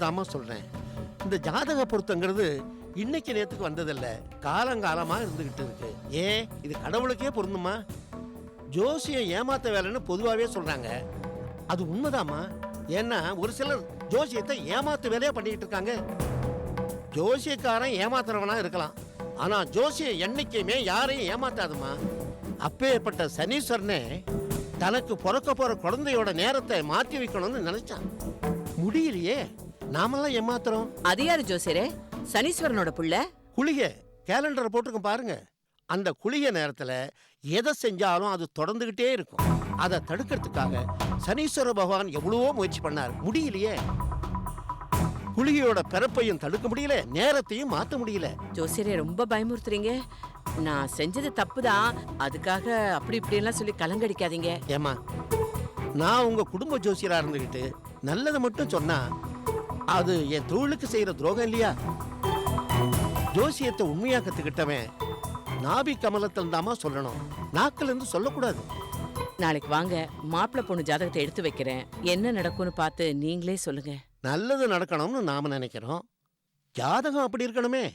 உண்மையை சொல்றேன். இந்த ஜாதக பொருத்தங்கிறது இன்னைக்கு நேத்துக்கு வந்ததில்ல, காலங்காலமா இருந்துகிட்டு இருக்கு. ஏன் இது கடவுளுக்கே பொருந்துமா? ஜோசியம் ஏமாத்த வேலைன்னு பொதுவாகவே சொல்றாங்க. அது உண்மைதாமா. ஏன்னா ஒரு சிலர் ஜோசியத்தை ஏமாத்து வேலையா பண்ணிக்கிட்டு இருக்காங்க. ஜோசியக்காரன் ஏமாத்துறவனா இருக்கலாம், ஆனா ஜோசியம் என்னைக்குமே யாரையும் ஏமாத்தாதுமா. அப்பேற்பட்ட சனீஸ்வரனே தனக்கு பிறக்க போற குழந்தையோட நேரத்தை மாற்றி வைக்கணும்னு நினைச்சான். முடியலையே, நாமெல்லாம் ஏமாத்துறோம். அது யாரு ஜோசியரே? சனீஸ்வரனோட புள்ள? குளிகை கேலண்டரை போட்டுக்கும் பாருங்க. அந்த குளிகை நேரத்துல எதை செஞ்சாலும் அது தொடர்ந்துகிட்டே இருக்கும். அதை தடுக்கிறதுக்காக சனீஸ்வர பகவான் எவ்வளவோ முயற்சி பண்ணார், முடியலையே. குளிகையோட பிறப்பையும் தடுக்க முடியல, நேரத்தையும் மாத்த முடியல. ஜோசியரே ரொம்ப பயமுறுத்துறீங்க. நான் செஞ்சது தப்புதான், அதுக்காக அப்படி இப்படி எல்லாம் சொல்லி கலங்கடிக்காதீங்க. ஏமா, நான் உங்க குடும்ப ஜோசியரா இருந்துகிட்டு நல்லதை மட்டும் சொன்னா அது என் தொழிலுக்கு செய்யற துரோகம் இல்லையா? ஜோசியத்தை உண்மையா கத்துக்கிட்டவன் நாபி கமலத்தில் தாமா சொல்லணும், நாக்கில இருந்து சொல்லக்கூடாது. நாளைக்கு வாங்க, மாப்பிள்ளை பொண்ணு ஜாதகத்தை எடுத்து வைக்கிறேன். என்ன நடக்கும்னு பார்த்து நீங்களே சொல்லுங்க. நல்லது நடக்கணும்னு நாம நினைக்கிறோம், ஜாதகம் அப்படி இருக்கணுமே.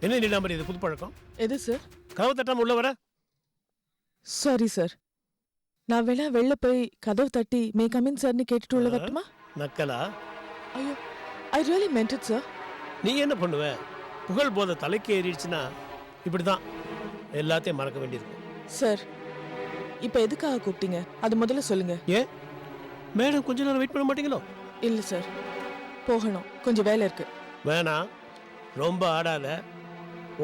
என்ன நீலாம்பரி, இது புது பழக்கம்? எது சார்? கதவு தட்டாம உள்ள வர? சாரி சார், நான் வேணா வெளில போய் கதவு தட்டி மே கமின் சார்னு கேட்டுட்டு உள்ள வரட்டுமா? நக்கலா? ஐயோ, ஐ ரியலி மென்ட் இட் சார். நீ என்ன பண்ணுவ? புகழ் போத தலைக்கு ஏறிடுச்சுன்னா இப்படிதான் எல்லாத்தையும் மறக்க வேண்டியிருக்கும். சார், இப்போ எதுக்காக கூப்பிட்டீங்க அது முதல்ல சொல்லுங்க. ஏன் மேடம் கொஞ்ச நேரம் வெயிட் பண்ண மாட்டீங்களோ? இல்ல சார், போகணும், கொஞ்சம் வேலை இருக்கு. வேணாம், ரொம்ப ஆடாத.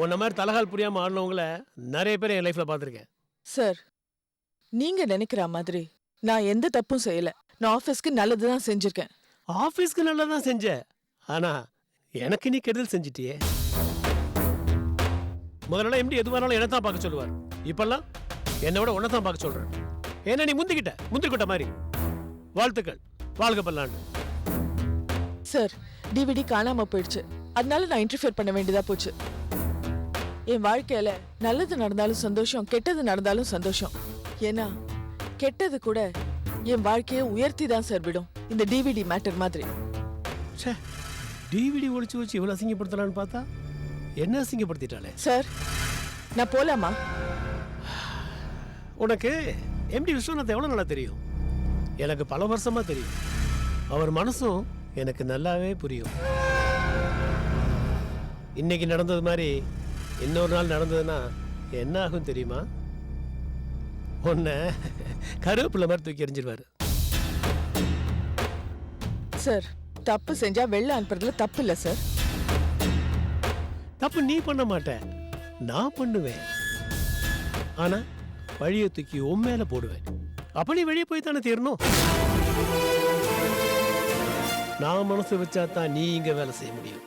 உன்ன மாதிரி தலகால் புரியாம ஆடினவங்கள நிறைய பேர் என் லைஃப்ல பார்த்துருக்கேன். சார், நீங்க நினைக்கிற மாதிரி நான் எந்த தப்பும் செய்யல. நான் ஆபீஸ்க்கு நல்லதுதான் செஞ்சிருக்கேன். ஆபீஸ்க்கு நல்லதான் செஞ்ச, ஆனா எனக்கு நீ கெடுதல் செஞ்சிட்டியே. முதல்ல எப்படி எதுவானாலும் என்ன தான் பார்க்க சொல்லுவார், இப்பெல்லாம் என்னை விட உன்னை தான் பார்க்க சொல்றேன். ஏன்னா நீ முந்திக்கிட்ட மாதிரி. வாழ்த்துக்கள், வாழ்க பல்லாண்டு. சார், டிவிடி காணாம போயிடுச்சு, அதனால நான் இன்டர்ஃபியர் பண்ண வேண்டியதா போச்சு. என் வாழ்க்கையில நல்லது நடந்தாலும் சந்தோஷம், கெட்டது நடந்தாலும் சந்தோஷம். ஏன்னா கெட்டது கூட என் வாழ்க்கையை உயர்த்தி தான் சார் விடும், இந்த டிவிடி மேட்டர் மாதிரி. டிவிடி ஒளிச்சு வச்சு இவ்வளவு அசிங்கப்படுத்தலான்னு பார்த்தா என்ன அசிங்கப்படுத்திட்டாலே. சார், நான் போலாமா? உனக்கு எம்டி விஸ்வநாத் எவ்வளவு நல்லா தெரியும்? எனக்கு பல வருஷமா தெரியும். அவர் மனசும் எனக்கு நல்லாவே புரியும். இன்னைக்கு நடந்தது மாதிரி இன்னொரு நாள் நடந்ததுன்னா என்ன ஆகும் தெரியுமா? உன்னை கருவேப்பிலை மாதிரி தூக்கி எறிஞ்சிருவாரு. சார், தப்பு செஞ்சா வெளில அனுப்புறதுல தப்பு இல்ல சார். தப்பு நீ பண்ண மாட்ட, நான் பண்ணுவேன். ஆனா வழியை தூக்கி உன் மேல போடுவேன். அப்ப நீ வெளியே போய் தானே தீரணும். நான் மனசு வச்சா தான் நீ இங்க வேலை செய்ய முடியும்.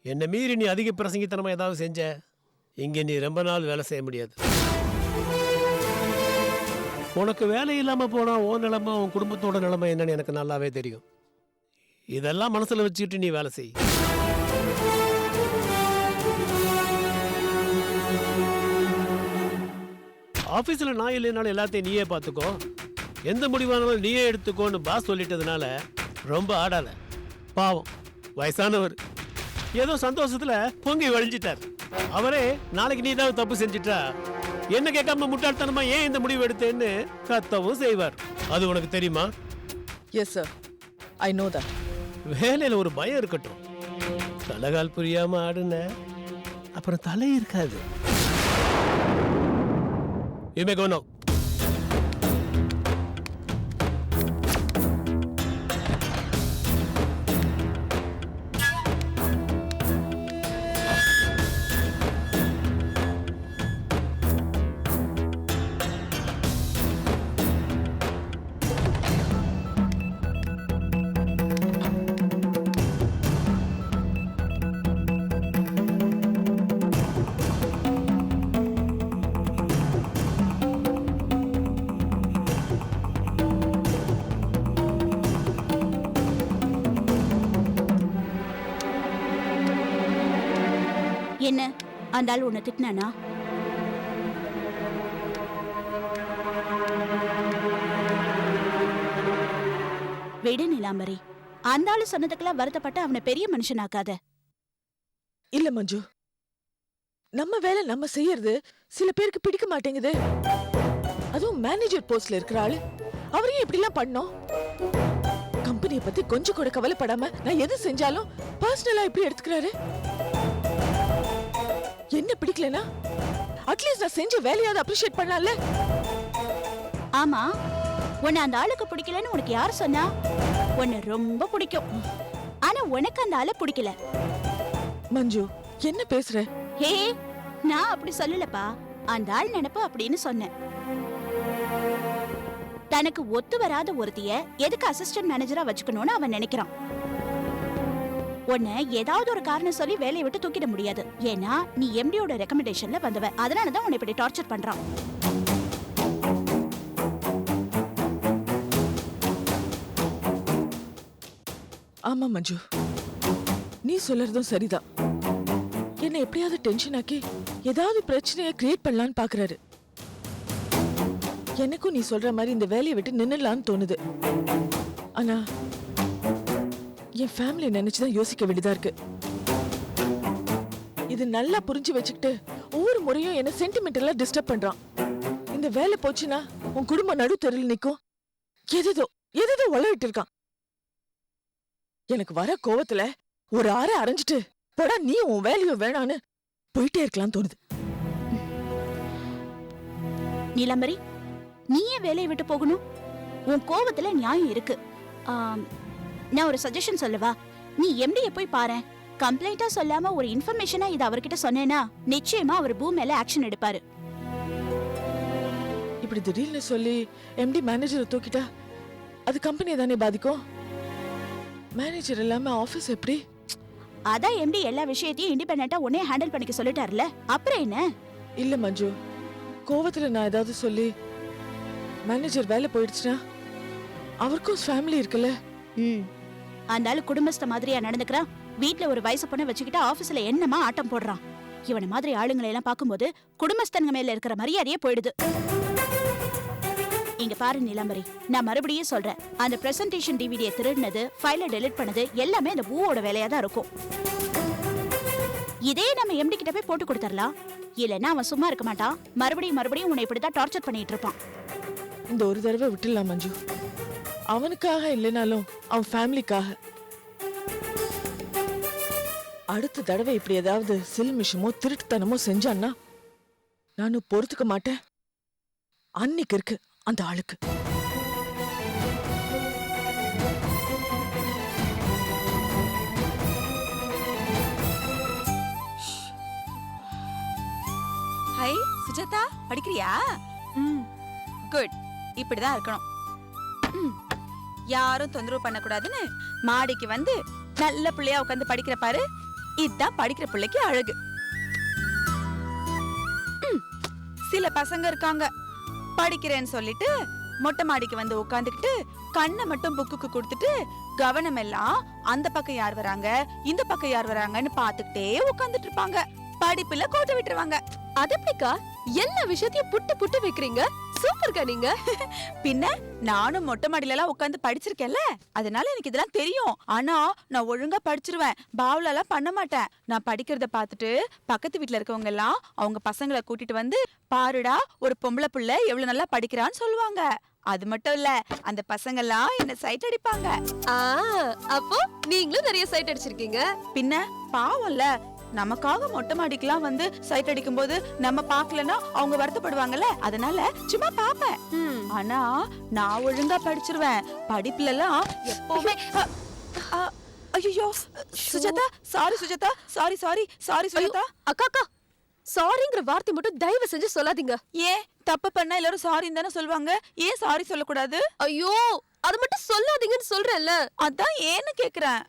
என்னை மீறி நீ அதிக பிரசங்கித்தனமா ஏதாவது செஞ்ச, இங்க நீ ரொம்ப நாள் வேலை செய்ய முடியாது. உனக்கு வேலை இல்லாம போனா உன் நிலைமை, உன் குடும்பத்தோட நிலைமை என்னன்னு எனக்கு நல்லாவே தெரியும். இதெல்லாம் மனசுல வச்சுக்கிட்டு நீ வேலை செய். ஆபீஸ்ல நான் இல்லைனாலும் எல்லாத்தையும் நீயே பார்த்துக்கோ, எந்த முடிவானாலும் நீயே எடுத்துக்கோன்னு பாஸ் சொல்லிட்டதுனால ரொம்ப ஆடாத. பாவம் வயசானவர் ஏதோ சந்தோஷத்துல பொங்கி வழிஞ்சிட்டார். அவரே நாளைக்கு நீ ஏதாவது தப்பு செஞ்சிட்டா என்ன கேட்காம முட்டாள்தனமா ஏன் இந்த முடிவு எடுத்தேன்னு கத்தவும் செய்வார். அது உனக்கு தெரியுமா? Yes sir, I know that. வேலையில ஒரு பயம் இருக்கட்டும். தலைகால் புரியாம ஆடுன அப்புறம் தலை இருக்காது. You may go now. என்ன அந்த ஆள் உன்னை திட்டினானா? விடு நிலாம்பரி, அந்த ஆளு சொன்னதுக்கெல்லாம் வருத்தப்பட்டு அவனை பெரிய மனுஷனாக்காத. இல்ல மஞ்சு, நம்ம வேலை நம்ம செய்யறது சில பேருக்கு பிடிக்க மாட்டேங்குது. அதுவும் மேனேஜர் போஸ்ட்ல இருக்கிற ஆளு அவரையும் இப்படி எல்லாம் பண்ணோம். கம்பெனியை பத்தி கொஞ்சம் கூட கவலைப்படாம நான் எது செஞ்சாலும் பர்சனலா இப்படி எடுத்துக்கிறாரு. என்ன பிடிக்கலனா அட்லீஸ்ட் நான் செஞ்ச வேலையாவது அப்ரிஷியேட் பண்ணலாம்ல. ஆமா, உன்னை அந்த ஆளுக்கு பிடிக்கலன்னு உனக்கு யார் சொன்னா? உன்னை ரொம்ப பிடிக்கும், ஆனா உனக்கு அந்த ஆளை பிடிக்கல. மஞ்சு என்ன பேசுற? ஹே, நான் அப்படி சொல்லலப்பா. அந்த ஆள் நினைப்பு அப்படின்னு சொன்னேன். தனக்கு ஒத்து வராத ஒருத்திய எதுக்கு அசிஸ்டன்ட் மேனேஜரா வச்சுக்கணும்னு அவன் நினைக்கிறான். உன்னை ஏதாவது ஒரு காரணம் சொல்லி வேலையை விட்டு தூக்கிட முடியாது. ஏன்னா நீ எம்டியோட ரெக்கமெண்டேஷன்ல வந்தவ. அதனாலதான் உன்னை இப்படி டார்ச்சர் பண்றான். ஆமா மஞ்சு, நீ சொல்றதும் சரிதான். என்ன எப்படியாவது டென்ஷன் ஆக்கி ஏதாவது பிரச்சனையை கிரியேட் பண்ணலான்னு பாக்குறாரு. எனக்கும் நீ சொல்ற மாதிரி இந்த வேலையை விட்டு நின்னுடலான்னு தோணுது. ஆனா என் ஃபேமிலி நினைச்சுதான் யோசிக்க வேண்டியதா இருக்கு. இது நல்லா புரிஞ்சு வச்சுக்கிட்டு ஒவ்வொரு முறையும் என்ன சென்டிமெண்டலா டிஸ்டர்ப் பண்றான். இந்த வேலை போச்சுன்னா உன் குடும்பம் நடு தெருவில் நிக்கும். எதோ உளவிட்டு இருக்கான். எனக்கு வர கோவத்துல ஒரு அரை அரைஞ்சிட்டு போடா நீ உன் வேலையும் வேணான்னு போயிட்டே இருக்கலாம் தோணுது. நீலம்பரி, நீயே வேலையை விட்டு போகணும்? உன் கோவத்துல நியாயம் இருக்கு. நான் ஒரு சஜஷன் சொல்லவா? நீ எம்டியை போய் பாரு. கம்ப்ளைண்டா சொல்லாம ஒரு இன்ஃபர்மேஷனா இது அவர்கிட்ட சொன்னேன்னா நிச்சயமா அவர் பூ மேல ஆக்ஷன் எடுப்பாரு. இப்படி திடீர்னு சொல்லி எம்டி மேனேஜரை தூக்கிட்டா அது கம்பெனியை தானே பாதிக்கும். மேனேஜர் இல்லாம ஆபீஸ் எப்படி? அதான் எம்டி எல்லா விஷயத்தையும் இண்டிபெண்டன்ட்டா உடனே ஹேண்டில் பண்ணிக்க சொல்லிட்டாருல, அப்புறம் என்ன? இல்ல மஞ்சு, கோவத்துல நான் ஏதாவது சொல்லி மேனேஜர் வேலை போயிடுச்சுன்னா அவருக்கும் ஃபேமிலி இருக்குல்ல. அந்த ஆளு குடும்பஸ்த மாதிரியா நடந்துக்கிறான். வீட்டுல ஒரு வயசு பொண்ணை வச்சுக்கிட்டு ஆபீஸ்ல என்னமா ஆட்டம் போடுறான். இவனை மாதிரி ஆளுங்களை எல்லாம் பார்க்கும்போது குடும்பஸ்தங்க மேல இருக்கிற மரியாதையே போயிடுது. இங்க பாரு நிலம்பரி, நான் மறுபடியும் சொல்றேன், அந்த பிரசன்டேஷன் டிவிடியை திருடினது, ஃபைலை டெலிட் பண்ணது எல்லாமே அந்த பூவோட வேலையா தான் இருக்கும். இதே நம்ம எம்டி கிட்ட போய் போட்டு கொடுத்துடலாம். இல்லைன்னா அவன் சும்மா இருக்க மாட்டான். மறுபடியும் உன்னை இப்படிதான் டார்ச்சர் பண்ணிட்டு இருப்பான். இந்த ஒரு தடவை விட்டுடலாம் மஞ்சு. அவனுக்காக இல்லைனாலும் அவன் ஃபேமிலிக்காக. அடுத்த தடவை இப்படி ஏதாவது சில்மிஷமோ திருட்டுத்தனமோ செஞ்சான்னா நானும் பொறுத்துக்க மாட்டேன். அன்னைக்கு இருக்கு அந்த ஆளுக்கு. ஹை சுஜாதா, படிக்கிறியா? குட், இப்படிதான் இருக்கணும். யாரும் தொந்தரவு பண்ணக்கூடாதுன்னு மாடிக்கு வந்து நல்ல பிள்ளையா உட்காந்து படிக்கிற பாரு. இதுதான் படிக்கிற பிள்ளைக்கு அழகு. சில பசங்க இருக்காங்க, படிக்கிறேன்னு சொல்லிட்டு மொட்டை மாடிக்கு வந்து உட்காந்துக்கிட்டு கண்ணை மட்டும் புக்குக்கு கொடுத்துட்டு கவனம் எல்லாம் அந்த பக்கம் யார் வராங்க இந்த பக்கம் யார் வராங்கன்னு பாத்துக்கிட்டே உட்காந்துட்டு இருப்பாங்க. படிப்புல கோட்டை விட்டுருவாங்க. அது எப்படிக்கா எல்லா விஷயத்தையும் புட்டு புட்டு வைக்கிறீங்க? சூப்பர்க்கா நீங்க. பின்ன நானும் மொட்டை மாடியில எல்லாம் உட்காந்து படிச்சிருக்கேன்ல, அதனால எனக்கு இதெல்லாம் தெரியும். ஆனா நான் ஒழுங்கா படிச்சிருவேன், பாவல எல்லாம் பண்ண மாட்டேன். நான் படிக்கிறத பாத்துட்டு பக்கத்து வீட்டுல இருக்கவங்க எல்லாம் அவங்க பசங்களை கூட்டிட்டு வந்து பாருடா ஒரு பொம்பளை புள்ள எவ்வளவு நல்லா படிக்கிறான்னு சொல்லுவாங்க. அது மட்டும் இல்ல, அந்த பசங்க எல்லாம் என்ன சைட் அடிப்பாங்க. அப்போ நீங்களும் நிறைய சைட் அடிச்சிருக்கீங்க. பின்ன பாவம்ல, நமக்காக மொட்டை மாடிக்கெல்லாம் வந்து சைட் அடிக்கும் போது நம்ம பாக்கலன்னா அவங்க வருத்தப்படுவாங்கல்ல, அதனால சும்மா பாப்பேன். ஆனா நான் ஒழுங்கா படிச்சிருவேன். படிப்புல எல்லாம் எப்பவுமே ஐயோ சுஜாதா, சாரி சுஜாதா, சாரி சுஜாதா. அக்கா சாரிங்கிற வார்த்தை மட்டும் தயவு செஞ்சு சொல்லாதீங்க. ஏன் தப்பு பண்ணா எல்லாரும் சாரின்னு தானே சொல்லுவாங்க, ஏன் சாரி சொல்லக்கூடாது? ஐயோ அது மட்டும் சொல்லாதீங்கன்னு சொல்றேன்ல. அதான் ஏன்னு கேக்குறேன்.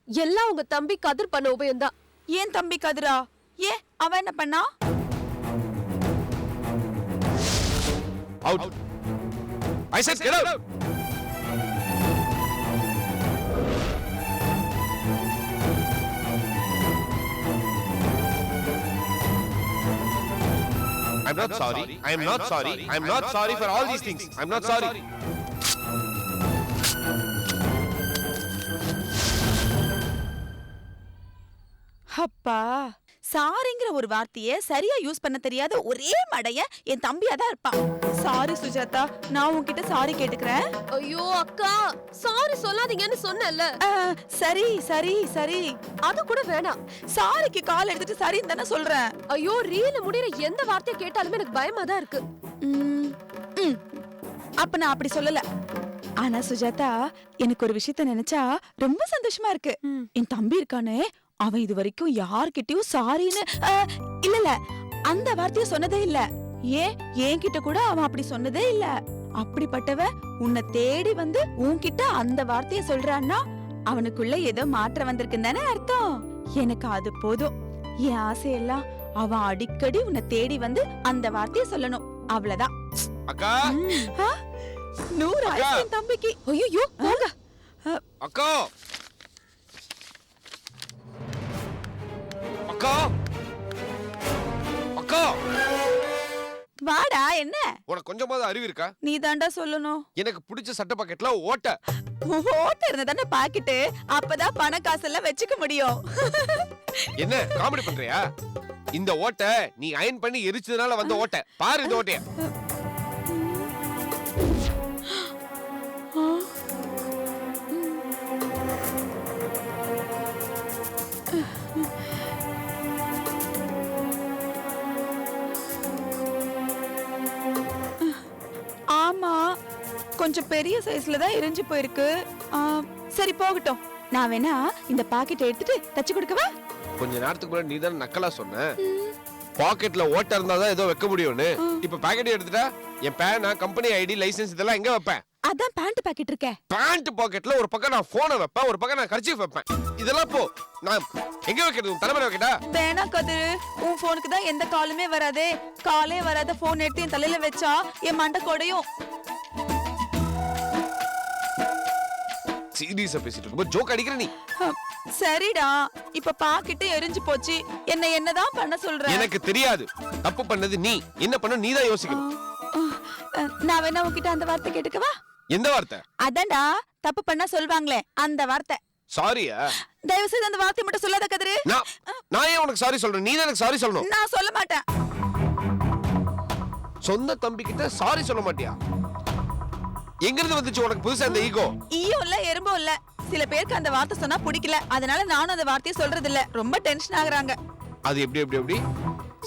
எல்லாம் உங்க தம்பி கதிர் பண்ண உபயம்தான். ஏன் தம்பி கதிரா? ஏன் அவன் என்ன பண்ணா? Out. I said get out. I'm not sorry. I'm not sorry. I'm not sorry for all these things. I'm not sorry. அப்பா சாரிங்கிற ஒரு வார்த்தைய சரியா யூஸ் பண்ண தெரியாத ஒரே மடைய என் தம்பியா தான் இருப்பான். சாரி சுஜாதா, நான் உன்கிட்ட சாரி கேட்டுக்கிறேன். ஐயோ அக்கா, சாரி சொல்லாதீங்கன்னு சொன்னேன்ல. சரி சரி சரி, அது கூட வேணாம். சாரிக்கு கால் எடுத்துட்டு சரின்னு தானே சொல்றேன். ஐயோ, ரீல முடியற எந்த வார்த்தையை கேட்டாலுமே எனக்கு பயமா தான் இருக்கு. அப்ப நான் அப்படி சொல்லல. ஆனா சுஜாதா, எனக்கு ஒரு விஷயத்த நினைச்சா ரொம்ப சந்தோஷமா இருக்கு. என் தம்பி இருக்கானே, அவன் இது வரைக்கும் யார்கிட்டயும் சாரின்னு இல்ல அந்த வார்த்தைய சொன்னதே இல்ல. ஏன் என்கிட்ட கூட அவன் அப்படி சொன்னதே இல்ல. அப்படிப்பட்டவ உன்னை தேடி வந்து உன்கிட்ட அந்த வார்த்தைய சொல்றான்னா அவனுக்குள்ள ஏதோ மாற்றம் வந்திருக்குன்னு தானே அர்த்தம். எனக்கு அது போதும். என் ஆசையெல்லாம் அவன் அடிக்கடி உன்னை தேடி வந்து அந்த வார்த்தைய சொல்லணும், அவ்வளவுதான். அக்கா 100 ஆயிரம் என் தம்பிக்கு. ஐயோ போங்க அக்கா. அக்கா அக்கா, வாடா. என்ன உனக்கு கொஞ்சமாவது அறிவு இருக்கா? நீ தாண்டா சொல்லணும். எனக்கு பிடிச்ச சட்டை பாக்கெட்ல ஓட்ட ஓட்ட இருந்தா தானே பாக்கெட்டு, அப்பதான் பண காசெல்லாம் வச்சுக்க முடியும். என்ன காமெடி பண்றியா? இந்த ஓட்டை நீ அயன் பண்ணி எரிச்சதுனால வந்த ஓட்டை பாரு. இந்த ஓட்டைய ஆமா, கொஞ்சம் பெரிய சைஸ்ல தான் எரிஞ்சு போயிருக்கு. சரி போகட்டும். நான் வேணா இந்த பாக்கெட் எடுத்துட்டு தச்சு கொடுக்கவா? கொஞ்ச நேரத்துக்கு முன்னாடி நீ தான் நக்கலா சொன்ன பாக்கெட்ல ஓட்ட இருந்தாதான் ஏதோ வைக்க முடியும்னு. இப்ப பாக்கெட் எடுத்துட்டா என் பேனா, கம்பெனி ஐடி, லைசென்ஸ் இதெல்லாம் எங்க வைப்பேன்? அதான் பேண்ட் பாக்கெட் இருக்கே. பேண்ட் பாக்கெட்ல ஒரு பக்கம் நான் போனை வைப்பேன், ஒரு பக்கம் நான் கர்ச்சீஃப் வைப்பேன். இதெல்லாம் போ நான் எங்க வைக்கிறது? உன் தலைமையில வைக்கட்டா? வேணா கதிரு, உன் போனுக்கு தான் எந்த காலுமே வராதே. காலே வராத போன் எடுத்து என் தலையில வச்சா என் மண்டை கொடையும். சீரியஸா பேசிட்டு இருக்கும்போது ஜோக் அடிக்கிற நீ. சரிடா, இப்ப பாக்கெட்டு எரிஞ்சு போச்சு. என்னதான் பண்ண சொல்ற? எனக்கு தெரியாது. தப்பு பண்ணது நீ. என்ன பண்ண நீ தான் யோசிக்கணும். நான் வேணா உன்கிட்ட அந்த வார்த்தை கேட்டுக்கவா? எந்த வார்த்தை? அதான்டா, தப்பு பண்ணா சொல்வாங்களே அந்த வார்த்தை. சாரியா? தயவு செய்து அந்த வார்த்தை மட்டும் சொல்லாத கதிரு. நான் ஏன் உனக்கு சாரி சொல்றேன்? நீ தான் எனக்கு சாரி சொல்லணும். நான் சொல்ல மாட்டேன். சொந்த தம்பி கிட்ட சாரி சொல்ல மாட்டியா? எங்க இருந்து வந்துச்சு உனக்கு புதுசா இந்த ஈகோ? ஈயும் இல்ல எறும்பும் இல்ல. சில பேருக்கு அந்த வார்த்தை சொன்னா பிடிக்கல, அதனால நானும் அந்த வார்த்தையை சொல்றது இல்ல. ரொம்ப டென்ஷன் ஆகுறாங்க. அது எப்படி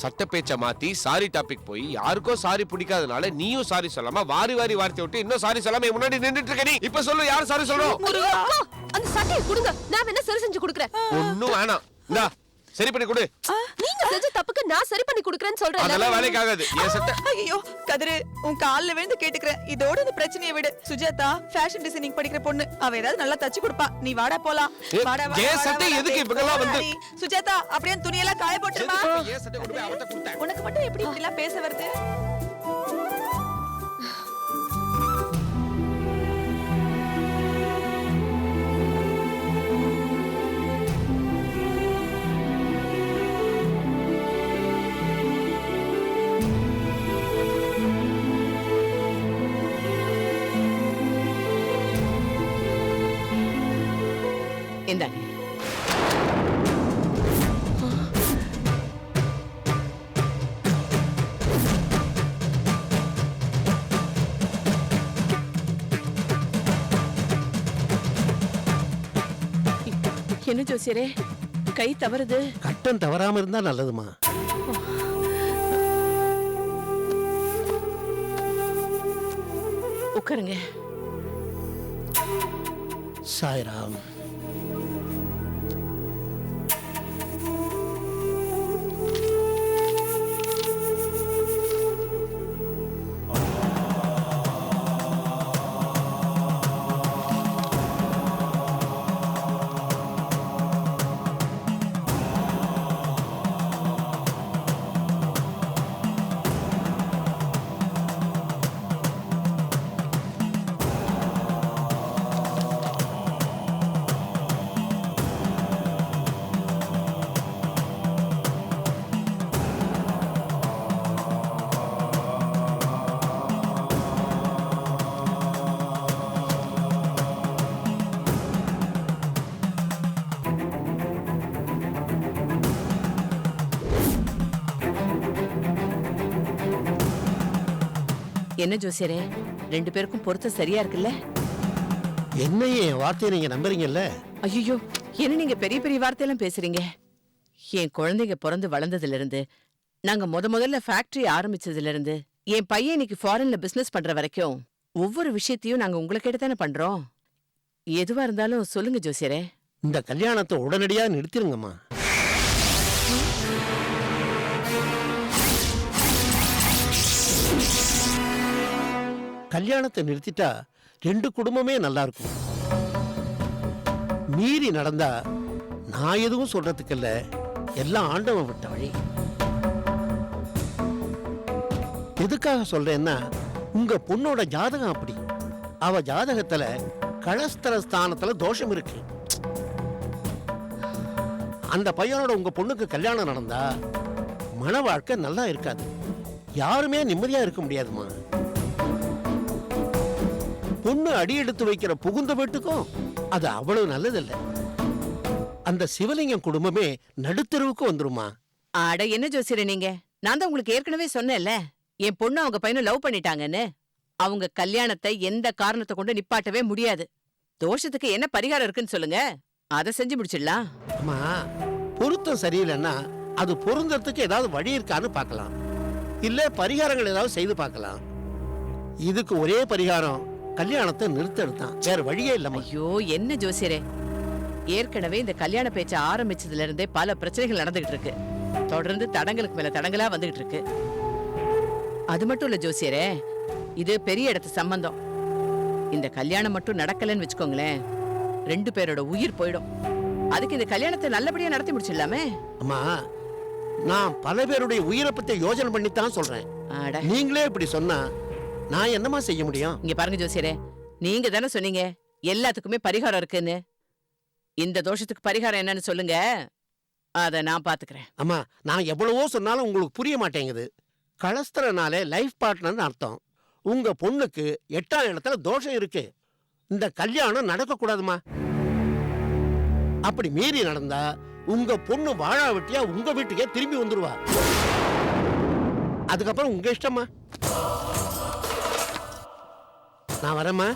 சட்ட பேச்ச மாத்தி சாரி டாபிக் போய் யாருக்கோ சாரி பிடிக்காதனால நீயும் சாரி சொல்லாம வாரி வார்த்தை விட்டு இன்னும் சாரி சொல்லாம முன்னாடி நின்னுட்டு இருக்க நீ. இப்ப சொல்லு, யார் சாரி சொல்லணும்? அந்த சட்டையை கொடுங்க, நான் வேணா சரி செஞ்சு கொடுக்குறேன். ஒண்ணும் வேணாம், இந்தா சரி பண்ணி கொடு. நீங்க செஞ்ச தப்புக்கு நான் சரி பண்ணி கொடுக்குறேன்னு சொல்றேன். அதெல்லாம் வேலைக்கு ஆகாது. என் சட்டை. ஐயோ கதிரு, உன் கால்ல விழுந்து கேட்டுக்கிறேன், இதோட இந்த பிரச்சனையை விடு. சுஜாதா ஃபேஷன் டிசைனிங் படிக்கிற பொண்ணு, அவ ஏதாவது நல்லா தச்சு கொடுப்பா. நீ வாடா போலாம். வாடா வாடா. என் சட்டை எதுக்கு இப்பெல்லாம் வந்து? சுஜாதா அப்படியே துணியெல்லாம் காய போட்டுமா. என் சட்டை கொண்டு போய் அவட்ட கொடுத்தேன். உனக்கு மட்டும் எப்படி இப்படி எல்லாம் பேச வருது? இந்தாங்க. என்ன ஜோசியரே, கை தவறுது. கட்டம் தவறாம இருந்தா நல்லதுமா. உட்காருங்க. சாய்ராம். என்ன ஜோசியரே, 2 பேருக்கும் பொருத்தம் சரியா இருக்குல்ல? என்னையே என் வார்த்தையை நீங்க நம்புறீங்கல்ல? ஐயோ, என்ன நீங்க பெரிய பெரிய வார்த்தையெல்லாம் பேசுறீங்க? என் குழந்தைங்க பிறந்து வளர்ந்ததுல இருந்து, நாங்க முதல்ல ஃபேக்டரி ஆரம்பிச்சதுல இருந்து, என் பையன் இன்னைக்கு ஃபாரின்ல பிசினஸ் பண்ற வரைக்கும் ஒவ்வொரு விஷயத்தையும் நாங்க உங்களை கேட்டு தானே பண்றோம். எதுவா இருந்தாலும் சொல்லுங்க ஜோசியரே. இந்த கல்யாணத்தை உடனடியா நிறுத்திருங்கம்மா. கல்யாணத்தை நிறுத்திட்டா 2 குடும்பமே நல்லா இருக்கும். மீறி நடந்தா நான் எதுவும் சொல்றதுக்கு இல்ல, எல்லாம் ஆண்டவன் விட்ட வழி. எதுக்காக சொல்றேன்னா, உங்க பொண்ணோட ஜாதகம் அப்படி. அவ ஜாதகத்துல கலஸ்தர ஸ்தானத்துல தோஷம் இருக்கு. அந்த பையனோட உங்க பொண்ணுக்கு கல்யாணம் நடந்தா மன வாழ்க்கை நல்லா இருக்காது. யாருமே நிம்மதியா இருக்க முடியாதுமா. பொண்ணு அடி எடுத்து வைக்கிற புகுந்த வீட்டுக்கும் அது அவ்வளவு நல்லதில்லை. அந்த சிவலிங்கம் குடும்பமே நடுத்தருவுக்கு வந்துருமா. அட என்ன ஜோசியரே நீங்க, நான் தான் உங்களுக்கு ஏற்கனவே சொன்னேன்ல, என் பொண்ணு அவங்க பையனும் லவ் பண்ணிட்டாங்கன்னு. அவங்க கல்யாணத்தை எந்த காரணத்தை கொண்டு நிப்பாட்டவே முடியாது. தோஷத்துக்கு என்ன பரிகாரம் இருக்குன்னு சொல்லுங்க, அதை செஞ்சு முடிச்சிடலாம். அம்மா, பொருத்தம் சரியில்லைன்னா அது பொருந்தறதுக்கு ஏதாவது வழி இருக்கான்னு பார்க்கலாம், இல்ல பரிகாரங்கள் ஏதாவது செய்து பார்க்கலாம். இதுக்கு ஒரே பரிகாரம் கல்யாணத்தை நிறுத்ததான், வேற வழியே இல்லம்மா. ஐயோ என்ன ஜோசியரே, ஏற்கனவே இந்த கல்யாண பேச்ச ஆரம்பிச்சதுல இருந்தே பல பிரச்சனைகள் நடந்துகிட்டு இருக்கு. தொடர்ந்து தடங்களுக்கு மேல தடங்களா வந்துகிட்டு இருக்கு. அது மட்டும் இல்ல ஜோசியரே, இது பெரிய இடத்து சம்பந்தம். இந்த கல்யாணம் மட்டும் நடக்கலன்னு வச்சுக்கோங்களேன், 2 பேரோட உயிர் போயிடும். அதுக்கு இந்த கல்யாணத்தை நல்லபடியா நடத்தி முடிச்சிடலாமே. அம்மா, நான் பல பேருடைய உயிரை பத்தி யோசனை பண்ணித்தான் சொல்றேன். அட நீங்களே இப்படி சொன்னா நான் என்னமா செய்ய முடியும்? இங்க பாருங்க ஜோசியரே, நீங்க தானே சொன்னீங்க எல்லாத்துக்குமே பரிகாரம் இருக்குன்னு. இந்த தோஷத்துக்கு பரிகாரம் என்னன்னு சொல்லுங்க, அத நான் பாத்துக்கிறேன். அம்மா, நான் எவ்வளவோ சொன்னாலும் உங்களுக்கு புரிய மாட்டேங்குது. கலஸ்தரனாலே லைஃப் பார்ட்னர்னு அர்த்தம். உங்க பொண்ணுக்கு 8ஆம் இடத்துல தோஷம் இருக்கு. இந்த கல்யாணம் நடக்க கூடாதுமா. அப்படி மீறி நடந்தா உங்க பொண்ணு வாழா வெட்டியா உங்க வீட்டுக்கே திரும்பி வந்துருவா. அதுக்கப்புறம் உங்க இஷ்டமா. நான் வரேம்மா.